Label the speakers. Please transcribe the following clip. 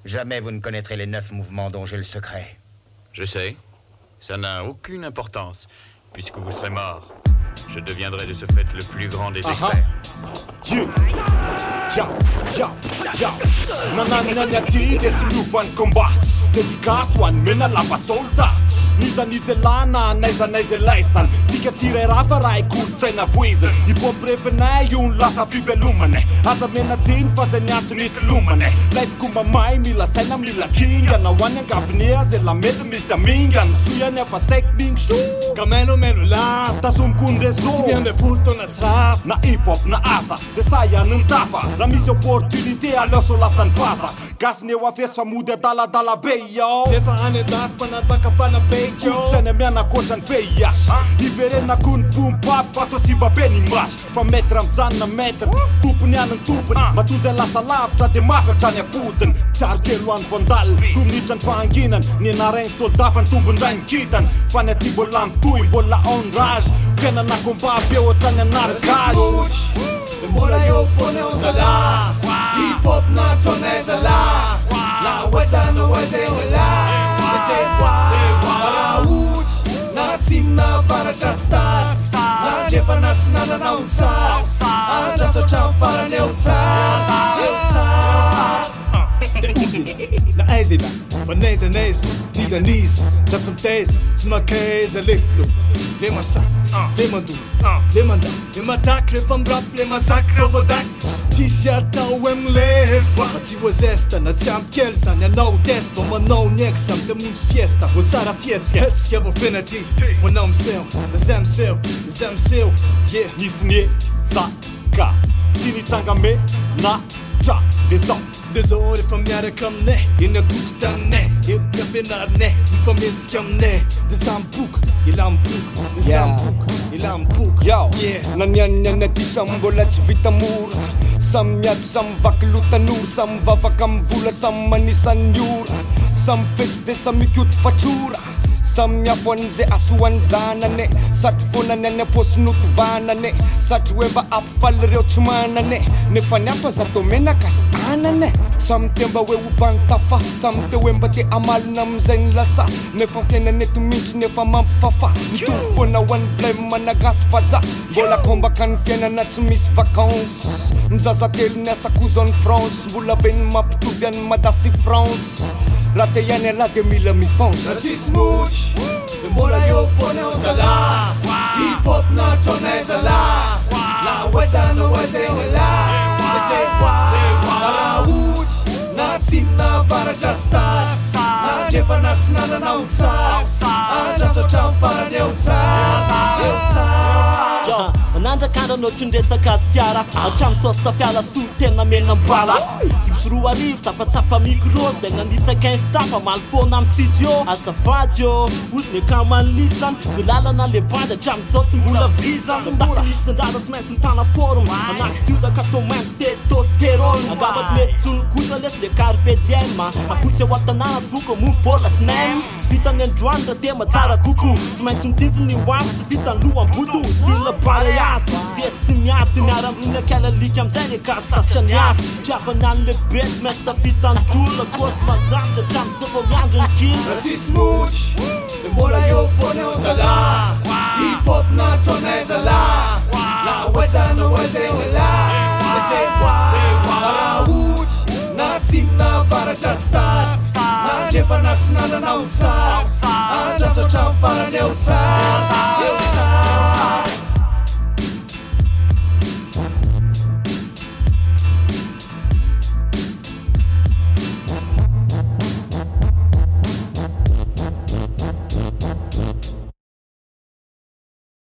Speaker 1: Jamais vous ne connaîtrez les 9 mouvements dont j'ai le secret.
Speaker 2: Je sais. Ça n'a aucune importance. Puisque vous serez mort, je deviendrai de ce fait le plus grand des experts.
Speaker 3: Nanananyati dia tsy miovan'ny combat dédicace ho an'ny mena lamba soldat nizanizy lana naizanaizy laisan tsika tsiray raha fa raha ikolontsaina voizina ipompirevinay io ny lasa fibelomana aza mena jiny fa zay niantony itolomana laifikombà may mila saina mila kingana ho any angabiny azy lamelo misy amingana soyany afa saiky ming so ka melomelo lava tasomiko ny réseau miambe folo taona tsy rafa na hip-hop na asa zay sa ihany ny tafa raha misy opportunité aleoso lasany fasa gasiny eo afetra mody adaladala be yao efa any andafy fanapakapana be kolotsaina mianakoatra ny VIH iverenako ny pompapy fa atao simba be ny masy fa maître mijanona maître tompony any ny tompony matoy zay lasa lavitra dia mafatra ny apodiny tsary kely ho an'ny vandalina rominitra ny fahanginany ny anarainy soldat fa ny tombony ray ny kitany fa ny aty mbola mitohy mbola onrage fiainana combat be ohatrany anarikage
Speaker 4: mbola eo foana eo zala hip-hop nataonay zala na oaizana oaizay ola Nasim na faratra tsy tara Nandrefa na tsy nananao ny tsara Andrasatra ny farany eo tsara
Speaker 3: De uzina, na aizina, fa naiza naiza, niza niza Dratsy mitaiza, tsy makaiza le flow Le masaky, le mandoa, le manday Le mataky rehefa mirapy le masaky fa voadaky Tsisy atao amlefa Fa tsy oazesta na tsy ampy kely zany anao test Mba manao ny eky samy zay monjy fiesta Mbo tsara fietsika Hetsika vao fenaty Manao miseho, na zay miseho, na zay miseho Yeah Nisy nye, saka Tsy nitsanga me, na, tra, de zao Désolé rehefa miaraka aminay Eny akoko taninay Eto ampianarinay Mifametsika aminay De zamboka Ila miboka De zamboka Ila miboka
Speaker 5: Nanianany aty samy mbola tsy vita mora Samy miady samy vaky lotanora Samy vavaka mivola samy manisany ora Samy fetsy de samy mikoty fatrora Samy afo an'izay asoany zanane Satry vonany any aposy notovanane Satry hoe mba ampifaly reo tsy manane Nefa ny ato aza tao menaka sy anane Samy te mba hoe obany tafa Samy te hoe mba te amalina amizay ny lasa Nefa ny fiainana eto mihitsy nefa mampifafa Mitovy foana ho an'ny blame managasy faza Mbola kombaka ny fiainana tsy misy vacances Mizaza telo ny asako zone France Mbola be ny mampitovy an'ny madasy France Raha te ihany ala de mila mifonsa
Speaker 4: Na tsisy mody De mbola eo foana eo zala Hip-hop nataonay zala Na oaizana oaizay ola Araody Na tsimy na varatra tsy tara Nandrefa na tsy nananao ny tsara Andrasatra ny farany eo tsara
Speaker 6: Nanjakandra nohatry ny resaka azy tiara Hatramy sosta fiala soa tena menambala Dimsy roa arivo tapatapa micro Zay nanditsaka instafa maly foana amy studio Azafady yo Ozy ny akamany lisany Milalana le bandy hatramy zao tsy mbola vizany Ndaky nisy andrara tsy maintsy mitana forum Anazy tiodaka atao mainty testosterone Angaba tsy mety tsony kosa lesy le carpe diem Afotsy ao an-tanàna tsy voka move bola snem Tsy vitany androany raha tema tsara koko Tsy maintsy mitsinjo ny hoamy tsy vitany loam-boto Style barea Tsy miaty miara-mrony akela lika amizay ny akasatra ny afy Fitiavany any lehibe tsy maintsy tafitany dola Kosy mazatra hatramy sofa miandro ny kila
Speaker 4: Na tsisy mody De mbola eo foana eo zala Hip-hop nataonay zala Na oaizana oaizay ola Araody Na tsimy na varatra tsy tara Nandrefa na tsy nananao ny tsara Andrasatra ny farany eo tsara